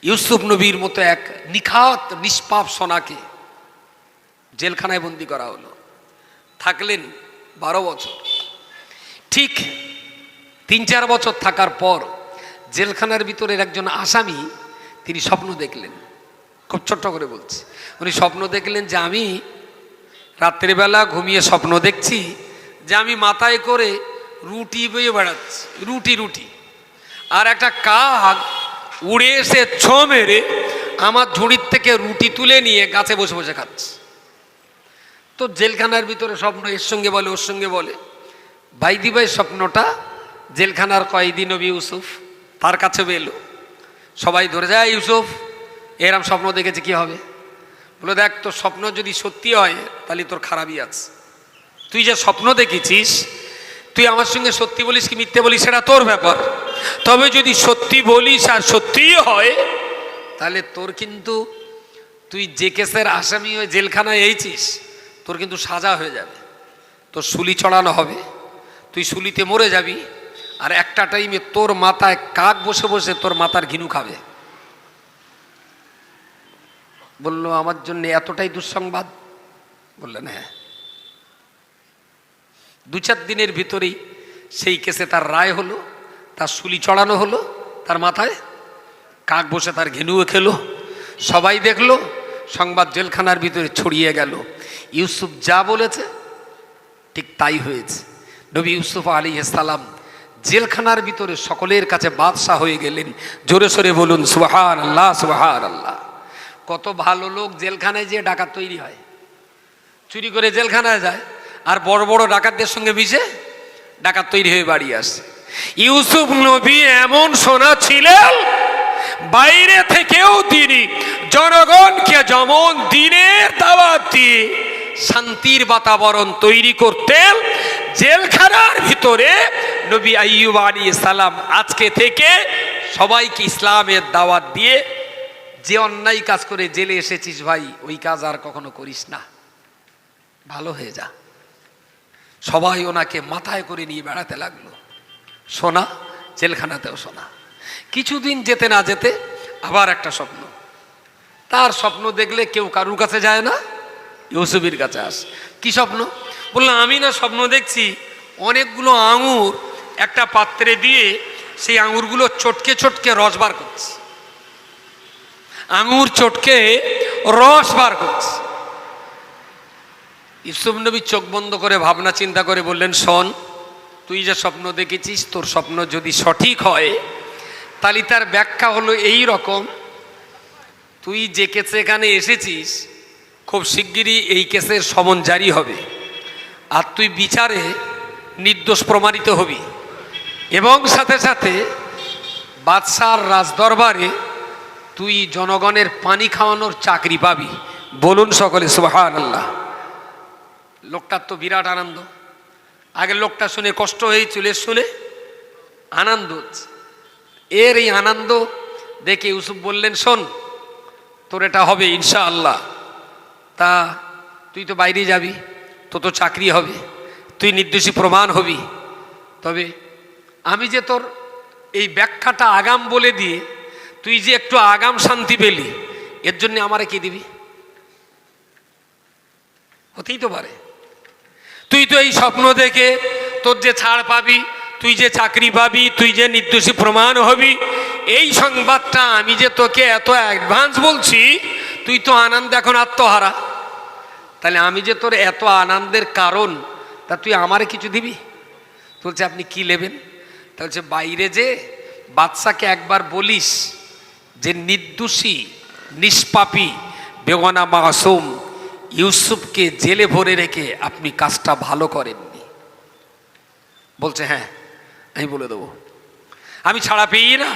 ইউসুফ নবীর মতো এক নিখাত নিষ্পাপ সোনাকে জেলখানায় বন্দি করা হলো। থাকলেন 12 বছর। ঠিক 3-4 বছর থাকার পর জেলখানার ভিতরের একজন আসামি তিনি স্বপ্ন দেখলেন। খুব ছোট্ট করে বলছি, উনি স্বপ্ন দেখলেন যে আমি রাত্রিবেলা ঘুমিয়ে স্বপ্ন দেখছি যে আমি মাথায় করে রুটি বয়ে বেড়াচ্ছি, রুটি আর একটা কাক উড়ে এসে ছো মেরে আমার ঝুড়ির থেকে রুটি তুলে নিয়ে গাছে বসে বসে খাচ্ছে। তো জেলখানার ভিতরে স্বপ্ন এর সঙ্গে বলে ওর সঙ্গে বলে, ভাই স্বপ্নটা জেলখানার কয়েদি নবী ইউসুফ তার কাছে এলো। সবাই ধরে যায়, ইউসুফ এরম স্বপ্ন দেখেছে, কি হবে? বলে, দেখ তোর স্বপ্ন যদি সত্যি হয় তাহলে তোর খারাপই আছে। তুই যে স্বপ্ন দেখেছিস, তুই আমার সঙ্গে সত্যি বলিস কি মিথ্যে বলিস সেটা তোর ব্যাপার। তবে যদি সত্যি বলিস আর সত্যিই হয় তাহলে তোর কিন্তু, তুই যে কেসের আসামি হয়ে জেলখানায় এইছিস, তোর কিন্তু সাজা হয়ে যাবে, তোর শুলি চড়ানো হবে, তুই শুলিতে মরে যাবি, আর একটা টাইমে তোর মাথায় কাক বসে বসে তোর মাথার ঘিনু খাবে। বললো, আমার জন্য এতটাই দুঃসংবাদ? বললেন, হ্যাঁ। 2-4 দিনের ভিতরেই সেই কেসে তার রায় হলো, তার শুলি চড়ানো হলো, তার মাথায় কাক বসে তার ঘেনুও খেলো। সবাই দেখলো, সংবাদ জেলখানার ভিতরে ছড়িয়ে গেল। ইউসুফ যা বলেছে ঠিক তাই হয়েছে। নবী ইউসুফ আলাইহিস সালাম জেলখানার ভিতরে সকলের কাছে বাদশাহ হয়ে গেলেন। জোরে সোরে বলুন সুবহানাল্লাহ, সুবহানাল্লাহ। কত ভালো লোক জেলখানায় যেয়ে ডাকাত তৈরি হয়, চুরি করে জেলখানায় যায়, আর বড় বড় ডাকাতদের সঙ্গে মিশে ডাকাত তৈরি হয়ে বাড়ি আসে। ইউসুফ নবী এমন সোনা ছিলেন, বাইরে থেকেও তিনি জনগণকে যেমন দিনের দাওয়াত দিয়ে শান্তির বাতাবরণ তৈরি করতেন, জেলখানার ভিতরে নবী আইয়ুব আলাইহিস সালাম আজকে থেকে সবাইকে ইসলামের দাওয়াত দিয়ে, যে অন্যায় কাজ করে জেলে এসেছিস ভাই, ওই কাজ আর কখনো করিস না, ভালো হয়ে যা। সবাই ওনাকে মাথায় করে নিয়ে বেড়াতে লাগলো। সোনা, জেলখানাতেও সোনা। কিছুদিন যেতে না যেতে আবার একটা স্বপ্ন। তার স্বপ্ন দেখলে কেউ কারুর কাছে যায় না, ইউসুফের কাছে আসে। কি স্বপ্ন? বললাম, আমি না স্বপ্ন দেখছি অনেকগুলো আঙুর একটা পাত্রে দিয়ে সেই আঙুরগুলো চটকে চটকে রস বার করছে, আঙুর চটকে রস বার করছে। ইউসুফ নবী চোখ বন্ধ করে ভাবনা চিন্তা করে বললেন, শোন, তুই যে স্বপ্ন দেখেছিস, তোর স্বপ্ন যদি সঠিক হয় তাহলে তার ব্যাখ্যা হলো এই রকম, তুই যে কেসে এখানে এসেছিস খুব শিগগিরই এই কেসের সমন জারি হবে, আর তুই বিচারে নির্দোষ প্রমাণিত হবি, এবং সাথে সাথে বাদশার রাজদরবারে তুই জনগণের পানি খাওয়ানোর চাকরি পাবি। বলুন সকলে সুবহানাল্লাহ। লোকটার তো বিরাট আনন্দ। আগে লোকটা শুনে কষ্ট হয়েছিল, শুনে আনন্দ হচ্ছে। এর এই আনন্দ দেখে ইউসুফ বললেন, শোন, তোর এটা হবে ইনশাআল্লাহ। তা তুই তো বাইরে যাবি, তো তো চাকরি হবে, তুই নির্দোষী প্রমাণ হবি। তবে আমি যে তোর এই ব্যাখ্যাটা আগাম বলে দিয়ে তুই যে একটু আগাম শান্তি পেলি, এর জন্য আমারে কি দিবি? হতেই তো পারে তুই তো এই স্বপ্ন দেখে তোর যে ছাড় পাবি, তুই যে চাকরি পাবি, তুই যে নির্দোষী প্রমাণ হবি, এই সংবাদটা আমি যে তোকে এত অ্যাডভান্স বলছি, তুই তো আনন্দ এখন আত্মহারা। তাহলে আমি যে তোর এত আনন্দের কারণ, তা তুই আমারে কিছু দিবি? বলছে, আপনি কি নেবেন? তা বলছে, বাইরে যে বাদশাকে একবার বলিস যে নির্দোষী নিষ্পাপী বেগনা মাসুম ইউসুফকে জেলে ভরে রেখে আপনি কাজটা ভালো করেননি। বলছে, হ্যাঁ আমি বলে দেবো। আমি ছাড়া পেয়ে না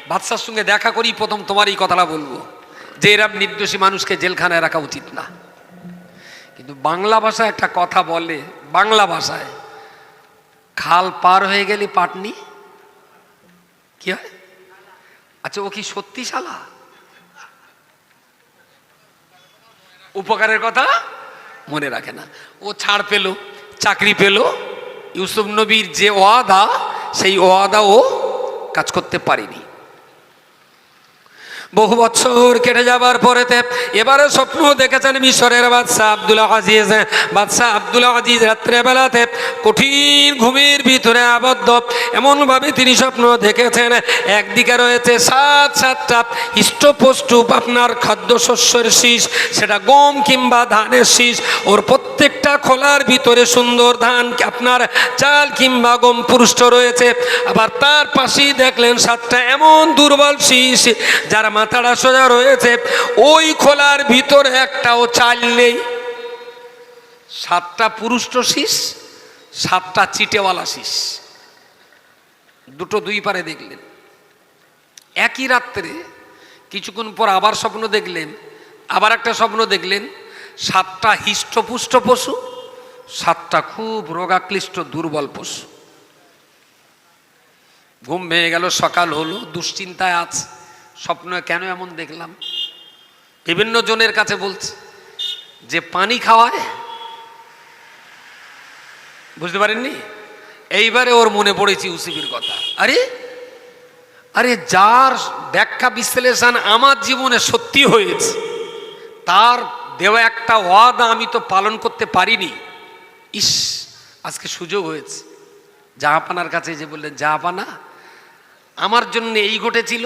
বাদশার সঙ্গে দেখা করি, প্রথম তোমার এই কথাটা বলবো যে এরম নির্দোষী মানুষকে জেলখানায় রাখা উচিত না। কিন্তু বাংলা ভাষায় একটা কথা বলে, বাংলা ভাষায়, খাল পার হয়ে গেলে পাটনি কি হয়? আচ্ছা, ও কি সত্যি শালা? উপকারের কথা মনে রাখে না। ও ছাড় পেল, চাকরি পেল, ইউসুফ নবীর যে ওয়াদা, সেই ওয়াদা ও কাজ করতে পারেনি। বহু বছর কেটে যাবার পরেতে এবারে স্বপ্ন দেখেছেন মিশরের বাদশাহ আব্দুল আজিজ। বাদশাহ আব্দুল আজিজ রাত্রেবেলাতে কঠিন ঘুমের ভিতরে আবদ্ধ, এমনভাবে তিনি স্বপ্ন দেখেছেন একদিকে রয়েছে সাতটা হিষ্টপুষ্ট আপনার খাদ্যশস্যের শীষ, সেটা গম কিংবা ধানের শীষ, ওর প্রত্যেকটা খোলার ভিতরে সুন্দর ধান আপনার চাল কিংবা গম পুষ্ট রয়েছে। আবার তার পাশেই দেখলেন 7টা এমন দুর্বল শীষ যার মাথাটা সোজা রয়েছে, ওই খোলার ভিতরে একটাও চাল নেই। 7টা পুরুষ্ট শীষ, 7টা চিটেওয়ালা শীষ, দুটো দুই পারে দেখলেন। একই রাত্রে কিছুক্ষণ পর আবার স্বপ্ন দেখলেন, আবার একটা স্বপ্ন দেখলেন 7টা হিষ্টপুষ্ট পশু, 7টা খুব রোগাক্লিষ্ট দুর্বল পশু। ঘুম ভেঙে গেল, সকাল হলো, দুশ্চিন্তায় আছে, স্বপ্নে কেন এমন দেখলাম। বিভিন্ন জনের কাছে বলছে যে পানি খাওয়ায়, বুঝতে পারেননি। এইবারে ওর মনে পড়েছে ইউসুফের কথা। আরে আরে যার ব্যাখ্যা বিশ্লেষণ আমার জীবনে সত্যি হয়েছে, তার দেওয়া একটা ওয়াদা আমি তো পালন করতে পারিনি। ইস, আজকে সুযোগ হয়েছে। জাহাপানার কাছে যে বললেন, জাহাপানা আমার জন্য এই ঘটেছিল,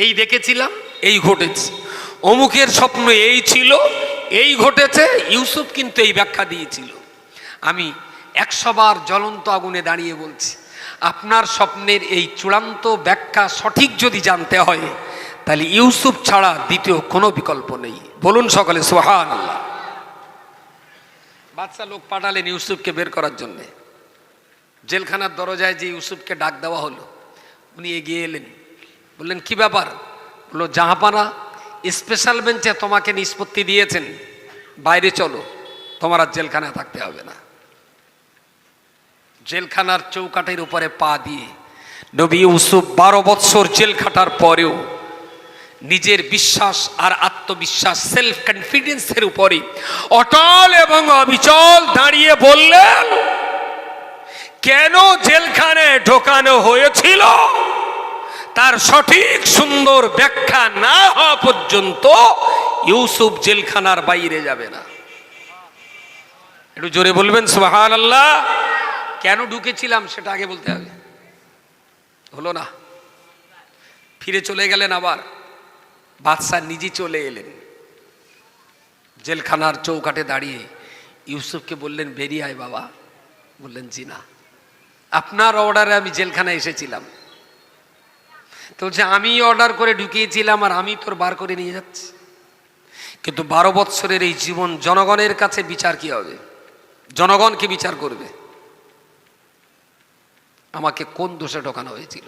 এই দেখেছিলাম, এই ঘটেছে, অমুকের স্বপ্ন এই ছিল, এই ঘটেছে। ইউসুফ কিন্তু এই ব্যাখ্যা দিয়েছিল। আমি 100 বার জ্বলন্ত আগুনে দাঁড়িয়ে বলছি, আপনার স্বপ্নের এই চূড়ান্ত ব্যাখ্যা সঠিক যদি জানতে হয়, তাহলে ইউসুফ ছাড়া দ্বিতীয় কোনো বিকল্প নেই। বলুন সকলে সুবহানাল্লাহ। বাদশা লোক পাঠালেন ইউসুফকে বের করার জন্যে। জেলখানার দরজায় যে ইউসুফকে ডাক দেওয়া হলো, উনি এগিয়ে এলেন, বললেন কি ব্যাপার? বললো, জাহাপানা স্পেশাল বেঞ্চে তোমাকে নিষ্পত্তি দিয়েছেন, বাইরে চলো, তোমার আর জেলখানায় থাকতে হবে না। জেলখানার চৌকাঠের উপরে পা দিয়ে নবী ইউসুফ 12 বৎসর জেল খাটার পরেও নিজের বিশ্বাস আর আত্মবিশ্বাস, সেলফ কনফিডেন্সের উপরে অটল এবং অবিচল দাঁড়িয়ে বললেন, কেন জেলখানায় ঢোকানো হয়েছিল তার সঠিক সুন্দর ব্যাখ্যা না হওয়া পর্যন্ত ইউসুফ জেলখানার বাইরে যাবে না। একটু জোরে বলবেন সুবহানাল্লাহ। কেন ঢুকেছিলাম সেটা আগে বলতে হবে। হলো না, ফিরে চলে গেলেন। আবার বাদশা নিজে চলে এলেন, জেলখানার চৌকাঠে দাঁড়িয়ে ইউসুফকে বললেন, বেরিয়ে আয় বাবা। বললেন, জি না, আপনার অর্ডারে আমি জেলখানায় এসেছিলাম। তো বলছে, আমি অর্ডার করে ঢুকিয়েছিলাম আর আমি তোর বার করে নিয়ে যাচ্ছি। কিন্তু 12 বৎসরের এই জীবন জনগণের কাছে বিচার কি হবে? জনগণকে বিচার করবে আমাকে কোন দোষে ঢোকানো হয়েছিল।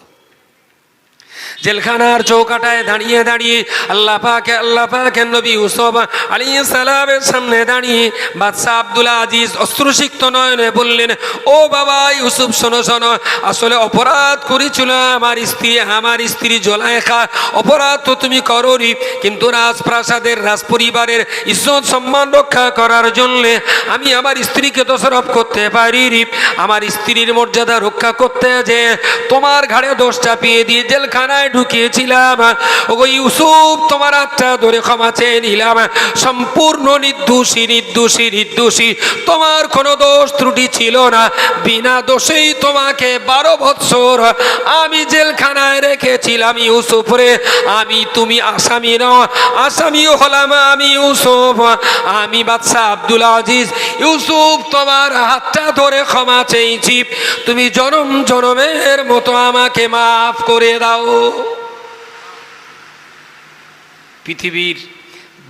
জেলখানার চৌকাটায় দাঁড়িয়ে দাঁড়িয়ে আল্লাহ পাকের নবী ইউসুফ আলাইহিস সালামের সামনে দাঁড়িয়ে বাদশা আব্দুল আজিজ অশ্রুসিক্ত নয়নে বললেন, ও বাবা ইউসুফ, শোনো শোনো, আসলে অপরাধ করেছিল আমার স্ত্রী জুলাইখা। অপরাধ তো তুমি করোনি, কিন্তু রাজপ্রাসাদের রাজপরিবারের ইজ্জত সম্মান রক্ষা করার জন্য আমি আমার স্ত্রীকে দোষারোপ করতে পারিনি। আমার স্ত্রীর মর্যাদা রক্ষা করতে যে তোমার ঘাড়ে দোষ চাপিয়ে দিয়ে জেলখানায় ঢুকিয়েছিলাম। ওগো ইউসুফ, তোমার হাতটা ধরে ক্ষমা চেয়ে নিলাম। সম্পূর্ণ নির্দোষী, তোমার কোনো দোষ ত্রুটি ছিল না। বিনা দোষেই তোমাকে 12 বৎসর আমি জেলখানায় রেখেছিলাম। ইউসুফ রে, তুমি আসামি নও, আসামিও হলাম আমি ইউসুফ, আমি বাদশা আব্দুল আজিজ। ইউসুফ, তোমার হাতটা ধরে ক্ষমা চেয়েছি, তুমি জনম জনমের মতো আমাকে মাফ করে দাও। পৃথিবীর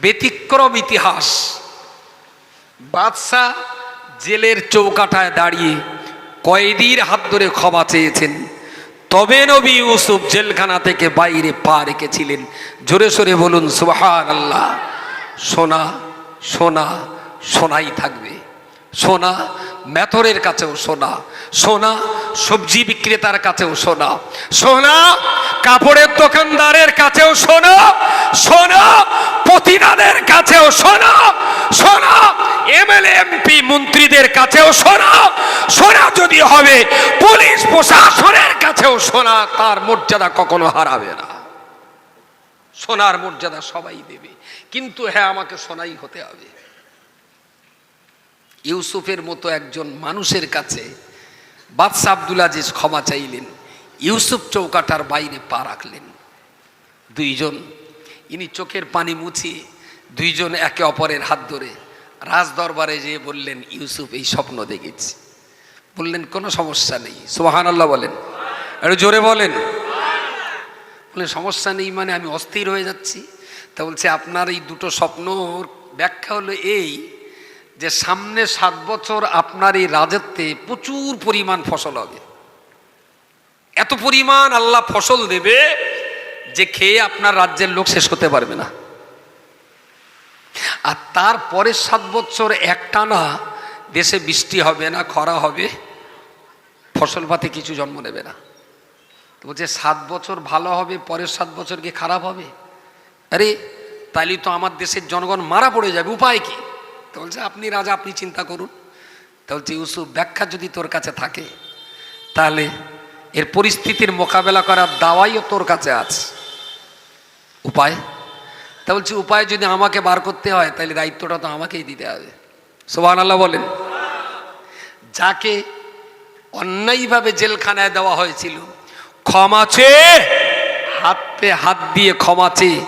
ব্যতিক্রম ইতিহাস, বাদশা জেলের চৌকাঠায় দাঁড়িয়ে কয়েদির হাত ধরে ক্ষমা চেয়েছেন, তবে নবী ইউসুফ জেলখানা থেকে বাইরে পা রেখেছিলেন। জোরে সোরে বলুন সুবহানাল্লাহ। সোনা সোনা সোনাই থাকবে, সোনা মেথরের কাছেও সোনা, সোনা সবজি বিক্রেতার কাছেও সোনা, সোনা কাপড়ের দোকানদারের কাছেও সোনা, সোনা পতিনাদের কাছেও সোনা, সোনা এমএলএ এমপি মন্ত্রীদের কাছেও সোনা, সোনা যদি হবে পুলিশ প্রশাসনের কাছেও সোনা, তার মর্যাদা কখনো হারাবে না। সোনার মর্যাদা সবাই দেবে, কিন্তু হ্যাঁ আমাকে সোনাই হতে হবে। ইউসুফের মতো একজন মানুষের কাছে বাদশা আব্দুল আজিজ ক্ষমা চাইলেন, ইউসুফ চৌকাটার বাইরে পা রাখলেন। দুইজন, ইনি চোখের পানি মুছিয়ে দুইজন একে অপরের হাত ধরে রাজ দরবারে যেয়ে বললেন, ইউসুফ এই স্বপ্ন দেখেছি। বললেন কোনো সমস্যা নেই, সুবহানাল্লাহ বলেন, একটু জোরে বলেন। বললেন সমস্যা নেই মানে আমি অস্থির হয়ে যাচ্ছি। তা বলছে আপনার এই দুটো স্বপ্নর ব্যাখ্যা হলো এই যে সামনে 7 বছর আপনার এই রাজত্বে প্রচুর পরিমাণ ফসল হবে, এত পরিমাণ আল্লাহ ফসল দেবে যে খেয়ে আপনার রাজ্যের লোক শেষ করতে পারবে না। আর তারপরে 7 বছর একটানা দেশে বৃষ্টি হবে না, খরা হবে, ফসল পাতে কিছু জন্ম নেবে না। তো বলছে 7 বছর ভালো হবে, পরের 7 বছর কি খারাপ হবে? আরে তাইলে তো আমার দেশের জনগণ মারা পড়ে যাবে, উপায় কি? তো বলছে আপনি রাজা, আপনি চিন্তা করুন। তো বলছে ইউসুফ ব্যাখ্যা যদি তোর কাছে থাকে তাহলে এর পরিস্থিতির মোকাবেলা করার দাওয়াইও তোর কাছে আছে, উপায়? তা বলছে উপায় যদি আমাকে বার করতে হয় তাহলে দায়িত্বটা তো আমাকেই দিতে হবে, সুবহানাল্লাহ বলেন। যাকে অন্যায়ভাবে জেলখানায় দেওয়া হয়েছিল, ক্ষমা চেয়ে হাতে হাত দিয়ে ক্ষমা চেয়ে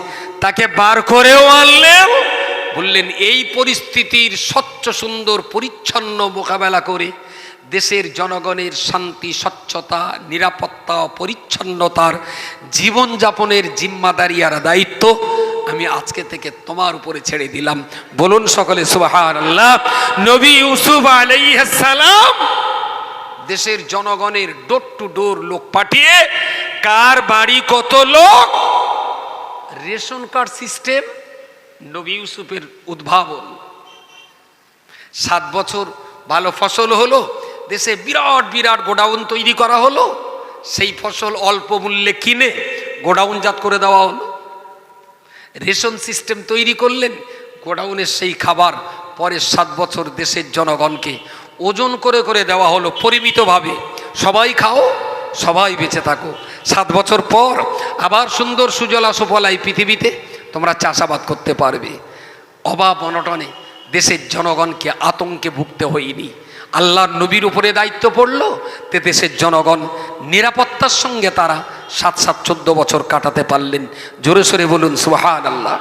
তাকে বার করেও আনলেন। বললেন এই পরিস্থিতির স্বচ্ছ সুন্দর পরিচ্ছন্ন মোকাবেলা করে দেশের জনগণের শান্তি, স্বচ্ছতা, নিরাপত্তা, পরিচ্ছন্নতার জীবনযাপনের জিম্মাদারি আর দায়িত্ব আমি আজকে থেকে তোমার উপরে ছেড়ে দিলাম। বলুন সকলে সুবহানাল্লাহ। নবী ইউসুফ আলাইহিস সালাম দেশের জনগণের ডোর টু ডোর লোক পাঠিয়ে, কার বাড়ি কত লোক, রেশন কার্ড সিস্টেম নবী ইউসুফের উদ্ভাবন। 7 বছর ভালো ফসল হলো, দেশে বিরাট বিরাট গোডাউন তৈরি করা হলো, সেই ফসল অল্প মূল্যে কিনে গোডাউনজাত করে দেওয়া হলো। রেশন সিস্টেম তৈরি করলেন, গোডাউনের সেই খাবার পরের 7 বছর দেশের জনগণকে ওজন করে করে দেওয়া হলো পরিমিতভাবে, সবাই খাও, সবাই বেঁচে থাকো। 7 বছর পর আবার সুন্দর সুজলা সুফলা এই পৃথিবীতে তোমরা চাষাবাদ করতে পারবে। অভাব অনটনে দেশের জনগণকে আতঙ্কে ভুগতে হয়নি। আল্লাহর নবীর উপরে দায়িত্ব পড়লো, তে দেশের জনগণ নিরাপত্তার সঙ্গে তারা 7-7 14 বছর কাটাতে পারলেন। জোরে সোরে বলুন সুবহানাল্লাহ।